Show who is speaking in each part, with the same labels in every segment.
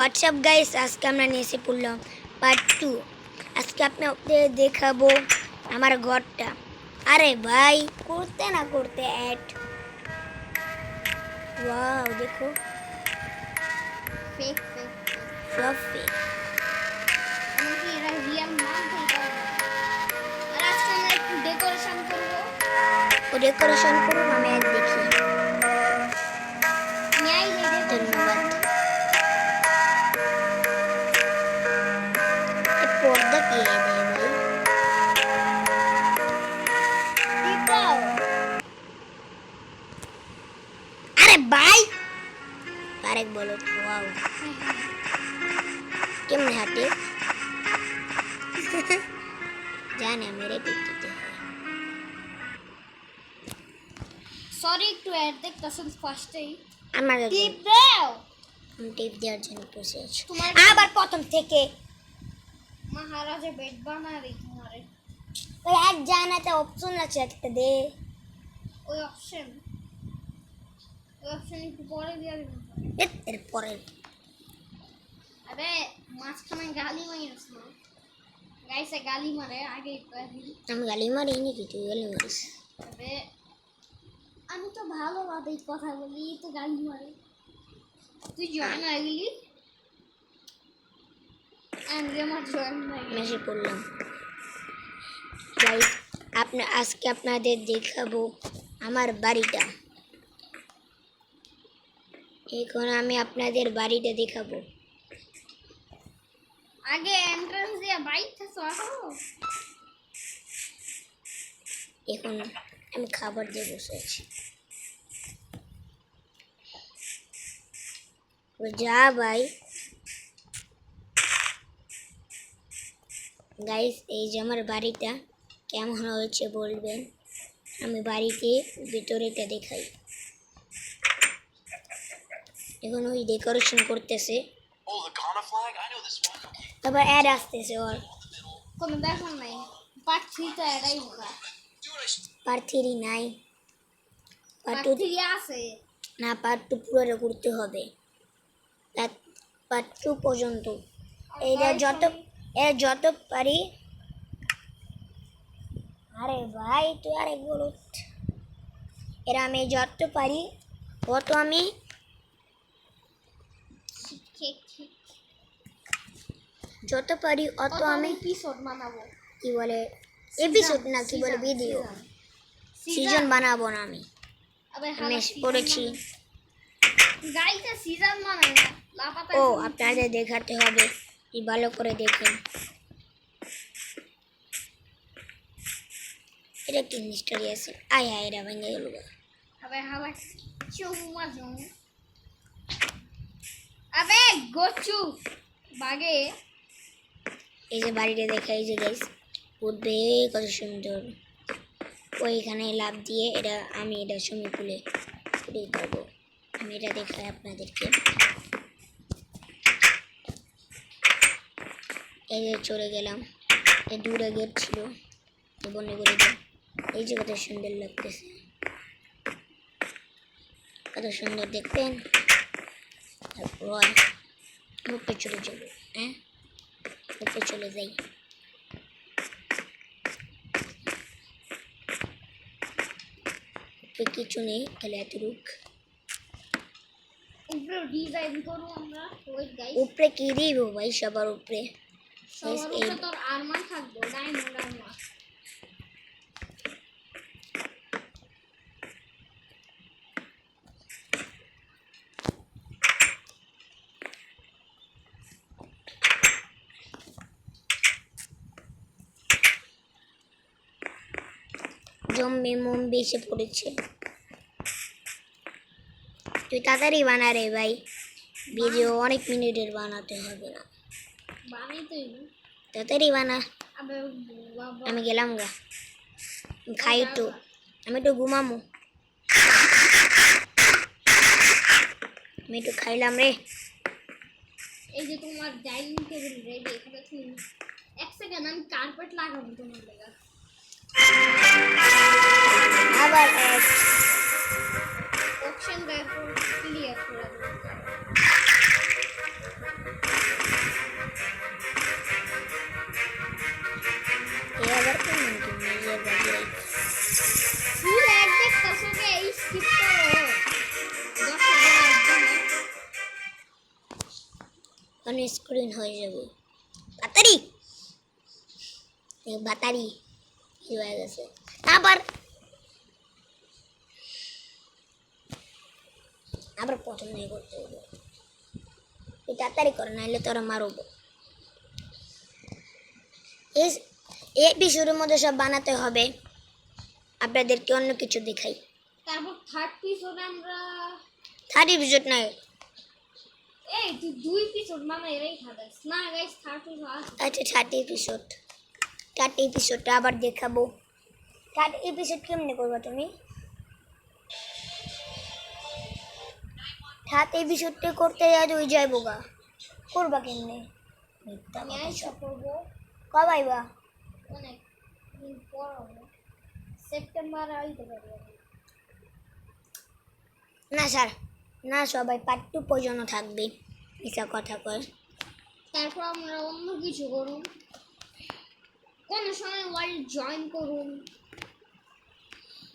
Speaker 1: WhatsApp guys, আজকে আমরা নিয়ে এসে পড়লাম পার্ট 2। আজকে আপনাদের দেখাবো আমার ঘরটা। আরে ভাই, করতে না করতে অ্যাড। ওয়াও, দেখো
Speaker 2: ফেক ফেক
Speaker 1: সব ফেক।
Speaker 2: আমাকে এরা রিয়েল না দেখাবো। আর আজকে আমরা একটু ডেকোরেশন করব।
Speaker 1: ও ডেকোরেশন করুন, আমি অ্যাড দেখি।
Speaker 2: ন্যায় হেডে
Speaker 1: ধন্যবাদ। পর্দা কে দেয় ভাই?
Speaker 2: দিতাও
Speaker 1: আরে ভাই, আরেক বলো। ওয়াও, কেমনে হাঁটে? জানে মেরে পিটিতে হয়।
Speaker 2: সরি একটু অ্যাড দেখতেছেন ফার্স্টেই
Speaker 1: আমার
Speaker 2: টিপ দাও।
Speaker 1: টিপ দেওয়ার জন্য বসে আছি।
Speaker 2: তোমার
Speaker 1: আবার প্রথম থেকে
Speaker 2: মহারাজা বেড বানাবে তোমারে।
Speaker 1: ওই এক জানাতে অপশন আছে একটা দে।
Speaker 2: ওই অপশন একটু পরে দিয়ে দিবেন।
Speaker 1: এরপরে
Speaker 2: আরে মাঝখানে গালি মারিস না, গাইছে গালি মারে আগে একটু আগে।
Speaker 1: আমি গালি মারিনি, কি তুই গালি মারিস?
Speaker 2: আরে আমি তো ভালোভাবেই কথা বলি, তো গালি মারে। তুই জয়েন হয়ে গেলি, আমি আমার জয়েন হয়ে গেলি।
Speaker 1: মেসে পড়লাম। গাইস, আজকে আপনাদের দেখাবো আমার বাড়িটা। এখন আমি আপনাদের বাড়িটা দেখাবো।
Speaker 2: আগে এন্ট্রান্স দিয়ে বাইকটা সরাও।
Speaker 1: এখন আমি খাবার দিয়ে বসে আছি। যা ভাই। গাইস, এই যে আমার বাড়িটা কেমন হয়েছে বলবেন। আমি বাড়িতে ভিতরেটা দেখাই। এখন ওই ডেকোরেশন করতেছে, তারপর অ্যাড আসতেছে। ওর
Speaker 2: কোনো ব্যাপার নাই, পার্ট 3 তো এটাই হোক।
Speaker 1: পার্ট 3 নাই, পার্ট
Speaker 2: পার্ট
Speaker 1: 2
Speaker 2: 3 আছে
Speaker 1: না, পার্ট 2 পুরো করতে হবে। পার্ট 2 পর্যন্ত এরা যত পারি। আরে ভাই, তুই আরেক বলো। এরা আমি যত পারি তত আমি যত পারি অত আমি
Speaker 2: এপিসোড বানাবো।
Speaker 1: কি বলে এপিসোড না, কি বলে ভিডিও সিজন বানাবো না আমি। আমি করেছি।
Speaker 2: গাইতে সিজন বানায় না, লাপাতা।
Speaker 1: ও আপনাদের দেখাতে হবে, কি ভালো করে দেখেন। এটা কি মিস্টারি আছে? আয় হায়, এরা ভেঙে গেল।
Speaker 2: আবে হাওয়া চুমা জম। আবে গোচু বাগে।
Speaker 1: এই যে বাড়িটা দেখা, এই যে গাইস উঠবে কত সুন্দর। ওইখানে লাভ দিয়ে আমি এটা সুইমিং পুলে উঠে করবো। আমি এটা দেখাই আপনাদেরকে। এই যে চলে গেলাম, এই দূরে গেট ছিল, বনে করে দিই। এই যে কত সুন্দর লাগতেছে, কত সুন্দর দেখতেন। তারপর উপরে চলে যাবো। হ্যাঁ, উপরে চলে যাই। উপরে কিছু নেই, তাহলে এত রুখ।
Speaker 2: উপরে ডিজাইন করব আমরা। ওয়েট গাইস,
Speaker 1: উপরে কি দিব ভাই? সবার উপরে
Speaker 2: সবার উপরে তোর আর্মার থাকবে, ডায়মন্ড আর্মার।
Speaker 1: জম্বি মম্বি এসে পড়েছে। তুই তাড়াতাড়ি বানা রে ভাই, ভিডিও অনেক মিনিটের বানাতে হবে না।
Speaker 2: বানাই তুই
Speaker 1: তাড়াতাড়ি বানা।
Speaker 2: আবে বাবা,
Speaker 1: আমি গেলাম গা, খাই তো, আমি একটু ঘুমামো। আমি একটু খাইলাম রে।
Speaker 2: এই যে তোমার ডাইনিং টেবিল রেডি। এখানে তুমি এক সেকেন্ড, আমি কার্পেট লাগাবো তোমার লাগা।
Speaker 1: আবার
Speaker 2: অপশন দেখো, ক্লিয়ার করে দেবো।
Speaker 1: অন স্ক্রিন হয়ে যাবে বাতারি বাতারি কি হয়ে গেছে আবার আবার প্রথম থেকে করতে হবে তুই তাড়াতাড়ি করে নাইলে তোরা মারবো এই এপিসোডের মধ্যে সব বানাতে হবে আপনাদেরকে অন্য কিছু দেখাই
Speaker 2: তারপর থার্ড এপিসোড আমরা
Speaker 1: থার্ড এপিসোড নাই
Speaker 2: এই তুই দুই এপিসোড মানে এরাই খাদাস না গাইস থার্ড এপিসোড
Speaker 1: আচ্ছা থার্ড এপিসোডটা আবার দেখাবো থার্ড এপিসোড কেমনে করবা তুমি থার্ড এপিসোডটা করতে যাই ওই যাইবো গা করবা কেমনে
Speaker 2: আমি আইসা করবো
Speaker 1: কবে আইবা
Speaker 2: অনেক দিন পর হবে। সেপ্টেম্বর আইতে পারি আমি।
Speaker 1: না স্যার না সবাই পার্ট 2 পর্যন্ত থাকবে মিশা কথা কয়
Speaker 2: তারপর আমরা অন্য কিছু করুন কোন সময় ওয়ার্ল্ড জয়েন করুন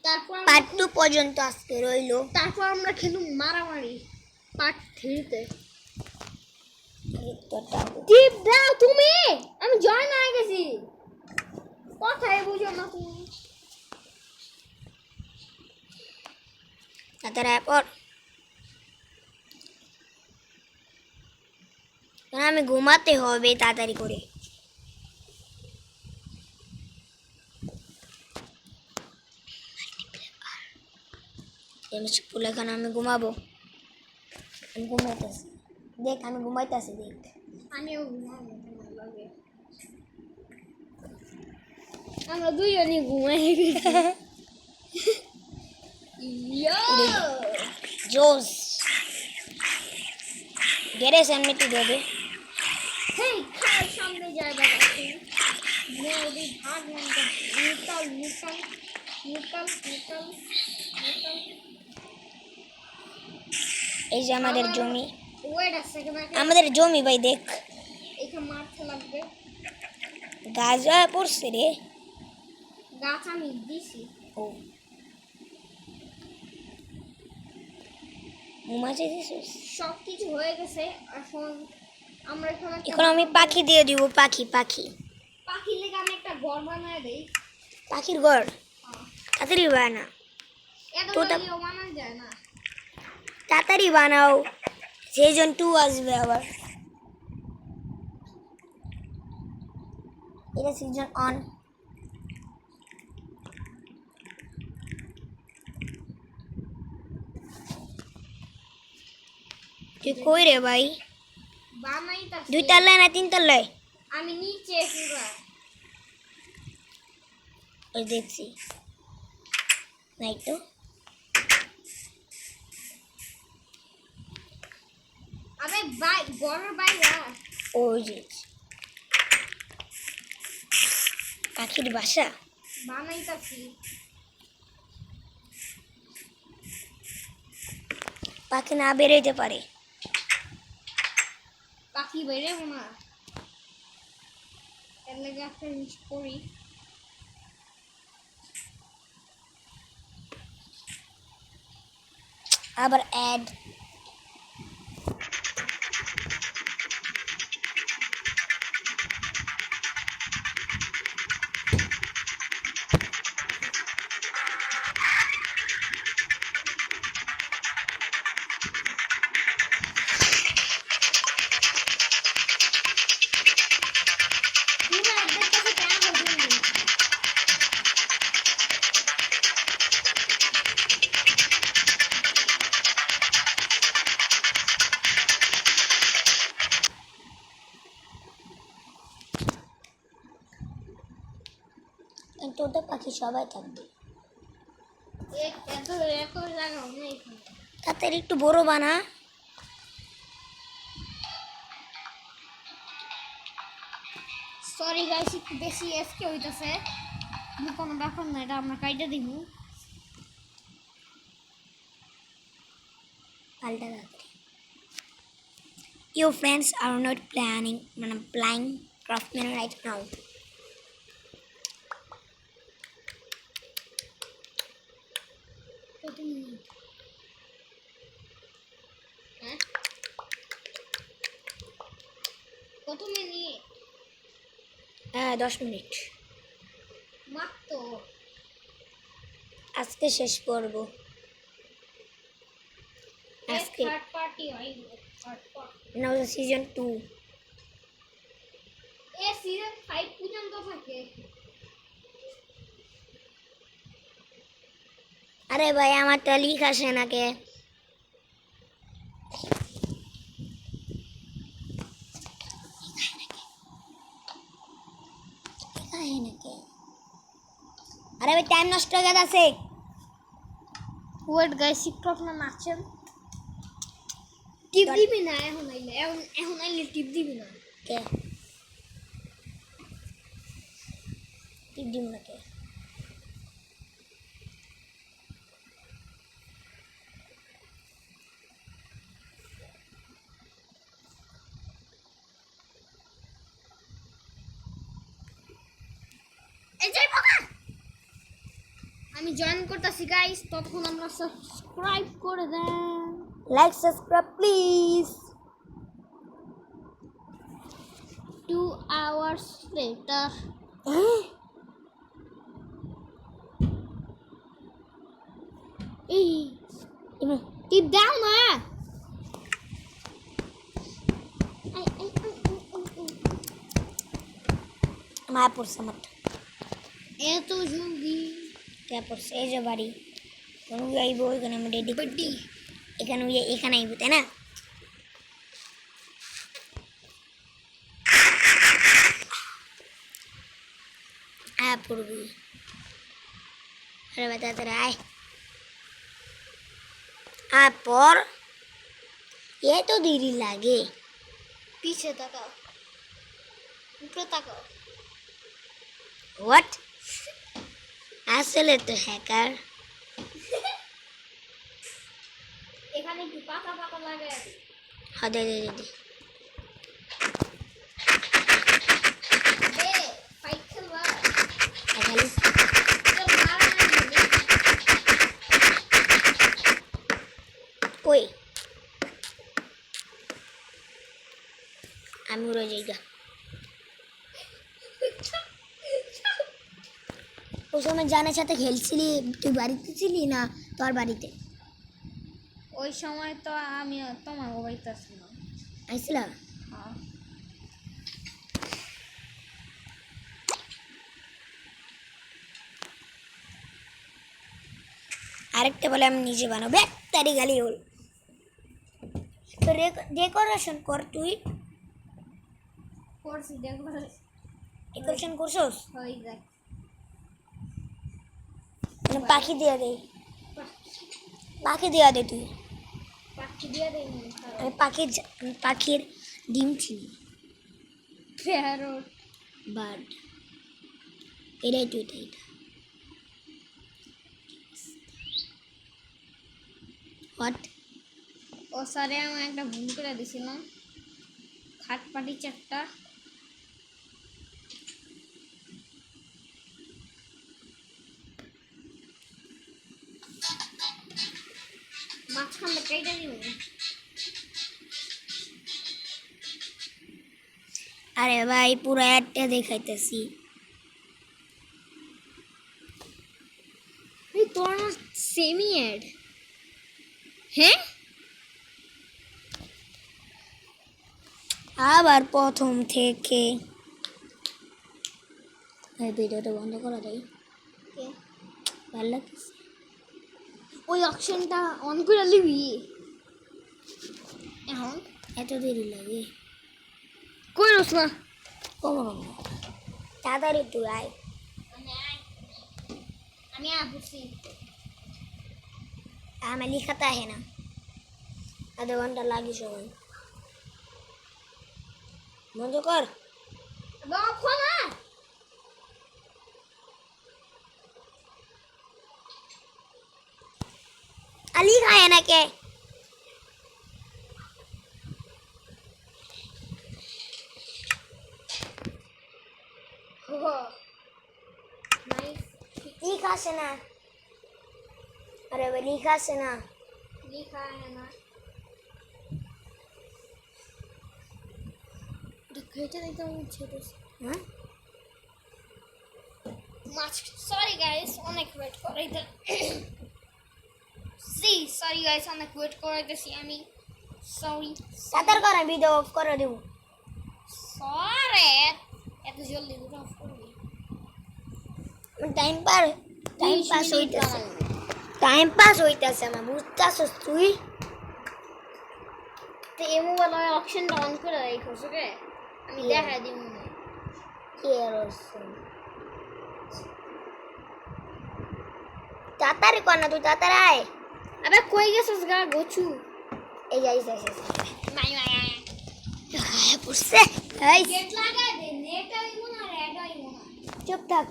Speaker 2: তারপর
Speaker 1: পার্ট 2 পর্যন্ত আজকে রইলো
Speaker 2: তারপর আমরা খেলুম মারামারি পার্ট 3 তে টিপ দাও তুমি আমি জয়েন হয়ে গেছি কথাই বুঝো না তুমি
Speaker 1: তারপর আমি ঘুমাতে হবে তাড়াতাড়ি করে এখন আমি ঘুমাবো আমি ঘুমাইতেছি দেখ আমি ঘুমাইতেছি দেখ
Speaker 2: আমিও ঘুমাবো তোমার লগে আমরা দুইজনই ঘুমাই গেছি ইয়ো
Speaker 1: জোস গেরে সামনে দেবে
Speaker 2: হেই খাল সামনে যায় বাবা মোদি ভাগ মন্দ নিকাল নিকাল নিকাল নিকাল নিকাল
Speaker 1: এই যে আমাদের জমি
Speaker 2: ওয়েট আ সেকেন্ড
Speaker 1: আমাদের জমি ভাই দেখ
Speaker 2: এখানে মারতে লাগবে
Speaker 1: গাজা পড়ছে রে
Speaker 2: গাছ আমি দিছি
Speaker 1: ও মুমাছে দিছিস
Speaker 2: সব কিছু হয়ে গেছে এখন আমরা
Speaker 1: এখন আমি পাখি দিয়ে দিব পাখি
Speaker 2: পাখির লেগে আমি একটা ঘর বানায় দেই
Speaker 1: পাখির ঘর তাড়াতাড়ি বানা
Speaker 2: এত
Speaker 1: তোটা-
Speaker 2: জলদিও বানানো যায় না
Speaker 1: তাড়াতাড়ি বানাও সিজন 2 আসবে আবার এটা সিজন অন তুই কই রে ভাই
Speaker 2: বানাইতাছি
Speaker 1: 2 তলায় না 3 তলায়
Speaker 2: আমি নিচে পুরা
Speaker 1: ওই দেখছি নাই তো
Speaker 2: আবে বাই ঘরের বাইরে
Speaker 1: ওই যে পাখির বাসা
Speaker 2: বানাইতাছি
Speaker 1: পাখি না বেরোতে পারে
Speaker 2: পাখি বেরোবো না এর লেগে একটা জিনিস করি
Speaker 1: আবার অ্যাড
Speaker 2: পুরা একবার কাছে কেন বলবি
Speaker 1: তোটা পাখি সবাই থাকবে
Speaker 2: এত এত জায়গা নেই এখানে
Speaker 1: তাড়াতাড়ি একটু বড় বানা
Speaker 2: সরি গাইস একটু বেশি এসকে হইতাছে কোনো ব্যাপার না এটা আমরা কাইটা দিব
Speaker 1: পাল্টা তাড়াতাড়ি Your friends are not playing Craftman right now.
Speaker 2: কত মিনিট হ্যাঁ কত মিনিট?
Speaker 1: হ্যাঁ 10 মিনিট।
Speaker 2: মাত্র।
Speaker 1: আজকে শেষ করব। আজকে
Speaker 2: থার্ড পার্টি হয়, থার্ড পার্টি।
Speaker 1: না, সিজন 2।
Speaker 2: এ সিজন 5 পর্যন্ত থাকে।
Speaker 1: আরে ভাই আমারটা লিখ আসে নাকে। আরে ভাই টাইম নষ্ট হয়ে গেছে।
Speaker 2: ওয়েট গাইস, শিক্ষক না নাচছেন। টিপ দিবি না এখন আইলে, এখন আইলে টিপ দিবি না।
Speaker 1: কে টিপ দিব না কে?
Speaker 2: এই যাই বাবা, আমি জয়েন করতেছি গাইস, তখন আমরা সাবস্ক্রাইব করে দেন।
Speaker 1: Like subscribe please.
Speaker 2: 2 hours later. এই টিপ দাও না।
Speaker 1: আমার পড়ছে আমার
Speaker 2: এত জলদি
Speaker 1: কে পড়ছে? এই যে বাড়ি কোনো আইব, এখানে আমি রেডি করছি। এখানে এখানে আইব তাই না? পড়বি। আরে বেটা তোরা আয় পর। এ তো দেরি লাগে।
Speaker 2: পিছে তাকাও, উপরে তাকাও।
Speaker 1: হোয়াট? আসলে তো হ্যাকার।
Speaker 2: এখানে কি পাতা পাতা লাগে?
Speaker 1: হ্যাঁ দে দে দে দে।
Speaker 2: এ ফাইট খেলবা?
Speaker 1: খালি
Speaker 2: চল মারা না দিবি।
Speaker 1: কই আমি উড়ে যাইগা। ওই সময় জানের সাথে খেলছিলি, তুই বাড়িতে ছিলি না তোর বাড়িতে?
Speaker 2: ওই সময় তো আমি তোমার বাড়িতে ছিলাম।
Speaker 1: আইছিলাম। আরেকটা বলে আমি নিজে বানাবো, তারি গালি হল। তো ডেকোরেশন কর তুই।
Speaker 2: করছি
Speaker 1: ডেকোরেশন করছস?
Speaker 2: হয়ে যায়।
Speaker 1: মানে পাখি দিয়া দে, পাখি দিয়া দে তুই।
Speaker 2: পাখি দিয়ে দেই না।
Speaker 1: আমি পাখির ডিম চিনি।
Speaker 2: প্যারট।
Speaker 1: বার্ড। এটাই তুই এটা। হোয়াট?
Speaker 2: ও স্যারে আমি একটা ভুল করে দিছিলাম। খাট পাটি চারটা। মাঝখানটা কেটে দিব।
Speaker 1: আরে ভাই পুরো অ্যাডটা দেখাইতেছি।
Speaker 2: এই তোর না সেমি অ্যাড। হ্যাঁ
Speaker 1: আবার প্রথম থেকে। এই ভিডিওটা বন্ধ করা যায়? ভালো লাগছে।
Speaker 2: ওই অপশনটা অন করে নিবি। এখন
Speaker 1: এত দেরি লাগে?
Speaker 2: কইরস না।
Speaker 1: কমন তাড়াতাড়ি তুই আয়।
Speaker 2: আমি বুঝছি।
Speaker 1: আমার লিখাতে আহে না, আধা ঘন্টা লাগে সময়। বন্ধ কর।
Speaker 2: দেখো না
Speaker 1: আলি খায় না কে?
Speaker 2: নাইস।
Speaker 1: লিখা আসে না। আরে ভাই লিখা আসে না।
Speaker 2: লিখা है ना। ঘেটে দিতে আমি ছোট
Speaker 1: হ্যাঁ
Speaker 2: মাছ সরি গাইস অনেক ওয়েট করাইতে সরি গাইস অনেক ওয়েট করাইতেছি আমি সরি
Speaker 1: সাঁতার করে ভিডিও অফ করে দেবো
Speaker 2: সরি এত জলদি দুটো অফ করবি
Speaker 1: টাইম পাস হইতেছে আমার বুঝতেছস তুই
Speaker 2: তো এই মোবাইল অপশনটা অন করে রাখোস ওকে আমি
Speaker 1: Yeah.
Speaker 2: দেখা দিব না
Speaker 1: কি আর হচ্ছে? তাড়াতাড়ি কর না তুই তাড়াতাড়ি আয়
Speaker 2: আবে কই গেছিস গা গোছু
Speaker 1: এই যাই
Speaker 2: মাই মাই
Speaker 1: পড়ছে এই
Speaker 2: গেট লাগা দে নেট আইবো না রেড আইবো না
Speaker 1: চুপ থাক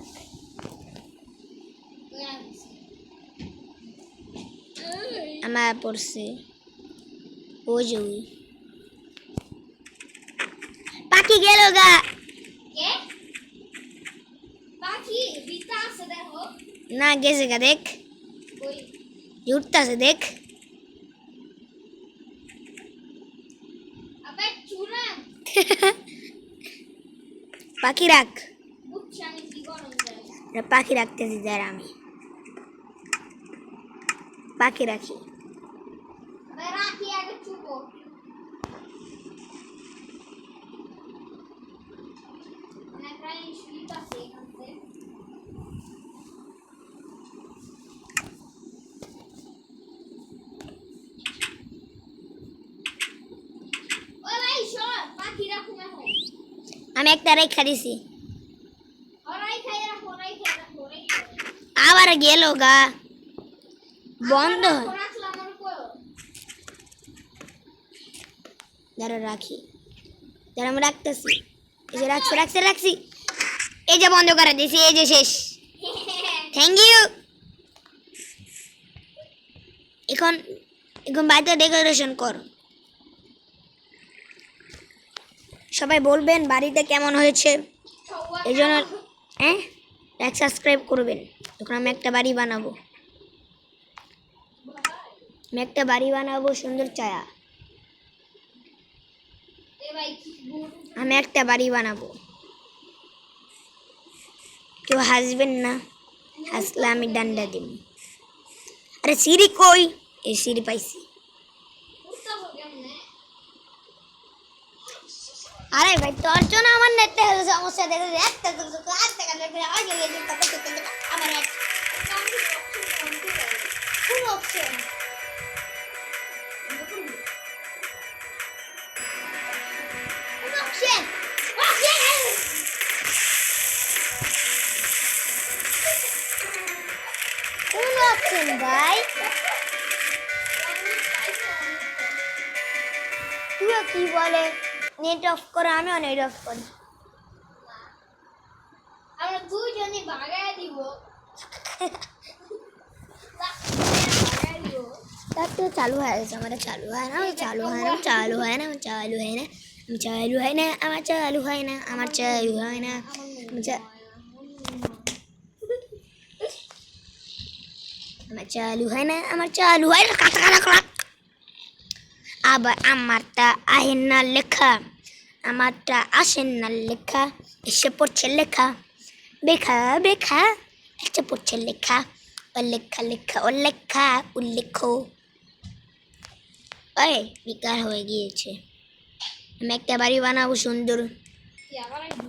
Speaker 1: আমার পড়ছে ও জুই পাখি গেল গা
Speaker 2: কে পাখি বিতা আছে দেখো
Speaker 1: না গেছে গা দেখ
Speaker 2: কই
Speaker 1: উঠতেছে দেখ
Speaker 2: আবে চুরা
Speaker 1: পাখি রাখ
Speaker 2: বুঝছি আমি কি করব
Speaker 1: পাখি রাখতেছি যারা আমি পাখি রাখি
Speaker 2: আবে রাখি আগে চুপো না প্রায় শীত আছে এখানে ওই ভাই সর পাখি রাখুন এখন
Speaker 1: আমি একটা রেখা দিছি
Speaker 2: ওরাই খাই রাখো
Speaker 1: আবার গেল গা বন্ধ
Speaker 2: রাখলাম আমার করো
Speaker 1: যারা রাখি যারা আমি রাখতেছি এই যে রাখছি এই যে বন্ধ করে দিছি এই যে শেষ থ্যাংক ইউ এখন বাড়িতে ডেকোরেশন কর সবাই বলবেন বাড়িতে কেমন হয়েছে এই জন্য হ্যাঁ লাইক সাবস্ক্রাইব করবেন তখন আমি একটা বাড়ি বানাবো সুন্দর চায়া
Speaker 2: এ ভাই কি
Speaker 1: আমি একটা বাড়ি বানাবো কেউ হাসবেন না হাসলে আমি ডান্ডা দিব আরে সিঁড়ি কই এই সিঁড়ি পাইছি
Speaker 2: উঠতাবো কেমনে
Speaker 1: আরে ভাই তোর জন্য আমার নেটে হলো সমস্যা দেখে একটা আমার
Speaker 2: কোন অপশন কোন অপশন
Speaker 1: কোন অপশন ভাই তুইও কি বলে নেট অফ করে আমিও নেট অফ করি
Speaker 2: আমরা দুজনই ভাগায় দিব
Speaker 1: তার তো চালু হয়ে গেছে আমার চালু হয় না আমার চালু হয় না আমার চালু হয় না আমার চালু হয় না আমার চালু হয় না আমার চালু হয় না আমার চালু হয় না কাটা কাটা কাটা আবার আমারটা আহেন না লেখা আমারটা আসেন না লেখা এসে পড়ছে লেখা বেখা বেখা এসে পড়ছে লেখা ও লেখা লেখা ও লেখা উল্লেখ ওই বিকার হয়ে গিয়েছে আমি একটা বাড়ি বানাবো সুন্দর
Speaker 2: কি আবার আইবি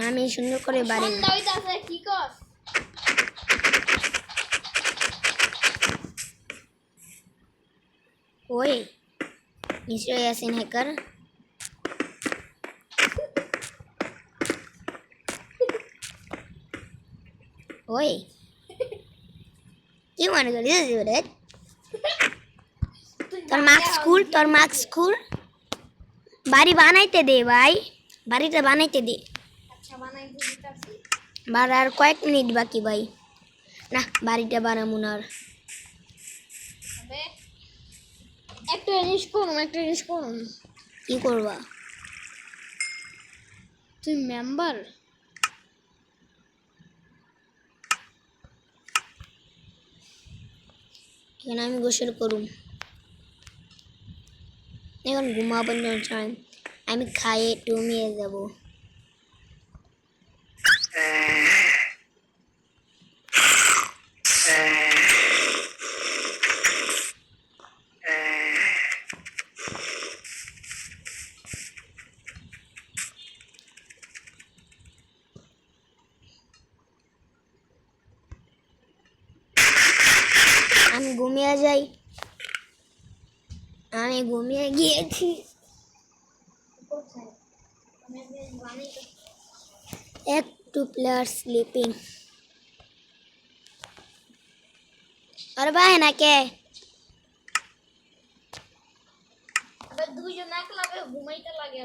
Speaker 1: আমি সুন্দর করে বাড়ি
Speaker 2: সন্ধ্যা হইতাছে কি কর
Speaker 1: ওই নিশ্চয়ই আছেন হ্যাকার ওই কি মনে করিস রে তোর মার্কস স্কুল বাড়ি বানাইতে দে ভাই বাড়িটা বানাইতে দে
Speaker 2: আচ্ছা বানাই দিতাছি
Speaker 1: আর কয়েক মিনিট বাকি ভাই না বাড়িটা বানাবো না আর
Speaker 2: তবে একটা জিনিস করুন
Speaker 1: কি করবা
Speaker 2: তুই মেম্বার
Speaker 1: এখানে আমি গোসল করুম এখন ঘুমাবো চাই আমি খাইয়ে ঘুমিয়ে যাব। আমি ঘুমিয়ে যাই। আমি ঘুমিয়ে গিয়েছি। একটু প্লেয়ার স্লিপিং। আরে ভাই না কে
Speaker 2: দুইজন একলাগে ঘুমাইতে লাগে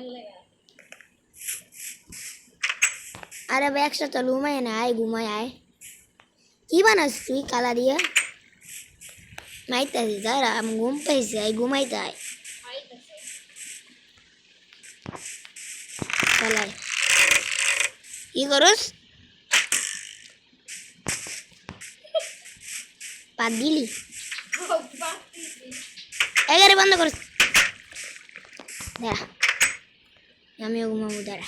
Speaker 1: আরে ভাই একসাথে ঘুমাই না, আয় ঘুমাই আয়। কি বানাস তুই কালা দিয়া? মাইতাছি দাঁড়া, আমি ঘুম পাইছি, আই ঘুমাইতে আয়। চালাই কি করস? পাত দিলি? এগারে বন্ধ করস। দাঁড়া, আমিও ঘুমাবো, দাঁড়া।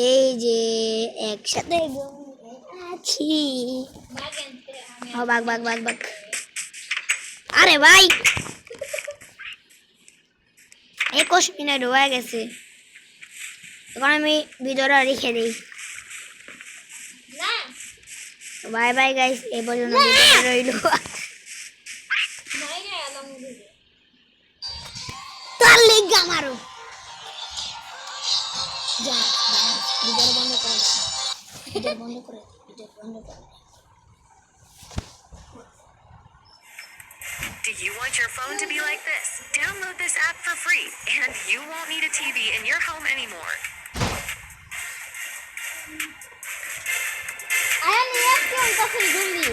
Speaker 1: এই যে একসাথে ঘুমিয়ে আছি। ও বাগ বাগ বাগ বাগ। আরে ভাই 21 মিনিট হয়ে গেছে, এখন আমি ভিডিওটা রেখে দিই। বাই বাই গাইস, এই পর্যন্ত ভিডিওটা রইল। তার লেগে আমারও যা ভিডিও বন্ধ করে, ভিডিও বন্ধ করে, ভিডিও বন্ধ করে।
Speaker 3: Do you want your phone to be like this? Download this app for free, and you won't need a TV in your home anymore.
Speaker 2: আয়া নিয়ে আসতে অন্তত জলদি